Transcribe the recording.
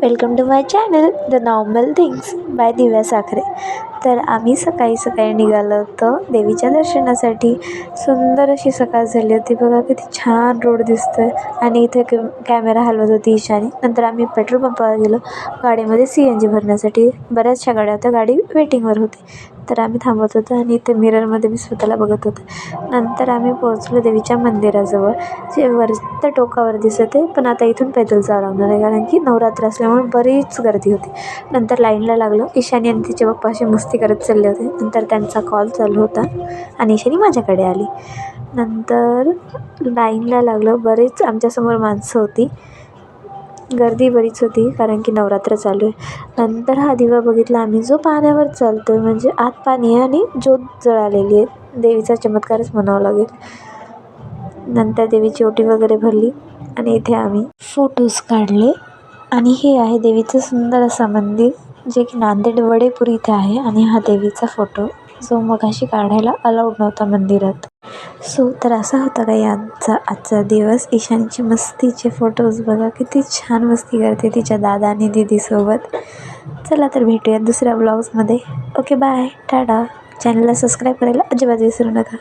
Welcome to my channel the normal things by Divya Sakhare. तर आम्ही सकाळी सकाळी निघालो होतो देवीच्या दर्शनासाठी. सुंदर अशी सकाळ झाली होती बघा, किती छान रोड दिसतोय. आणि इथे कॅमेरा हलवत होती ईशानी. नंतर आम्ही पेट्रोल पंपावर गेलो गाडीमध्ये CNG भरण्यासाठी. बऱ्याचशा गाड्या होत्या, गाडी वेटिंगवर होती. तर आम्ही थांबत होतो आणि इथे मिररमध्ये मी स्वतःला बघत होते. नंतर आम्ही पोहोचलो देवीच्या मंदिराजवळ, जे वरच्या टोकावर दिसत आहे. पण आता इथून पैदल जावं लागणार आहे, कारण की नवरात्र असल्यामुळे बरीच गर्दी होती. नंतर लाईनला लागलो. ईशानी आणि तिचे पप्पा अशी मस्ती करत चालले होते. नंतर त्यांचा कॉल चालू होता आणि ईशानी माझ्याकडे आली. नंतर लाईनला लागलो. बरेच आमच्यासमोर माणसं होती, गर्दी बरीच होती, कारण की नवरात्र चालू आहे. नंतर हा दिवा बघितला आम्ही, जो पाण्यावर चालतो आहे. म्हणजे आत पाणी आहे आणि ज्योत जळालेली आहे. देवीचा चमत्कारच म्हणावं लागेल. नंतर देवीची ओटी वगैरे भरली आणि इथे आम्ही फोटोज काढले. आणि हे आहे देवीचं सुंदर असं मंदिर, जे की नांदेड वडेपूर इथे आहे. आणि हा देवीचा फोटो, जो मगाशी काढायला अलाउड नव्हता मंदिरात. तर असा होता काही आजचा दिवस. ईशानची मस्तीचे फोटोज बघा, किती छान मस्ती करते तिच्या दादा आणि दीदीसोबत. चला तर भेटूयात दुसऱ्या ब्लॉग्समध्ये. Okay, bye, Tata. चॅनलला सबस्क्राईब करायला अजिबात विसरू नका.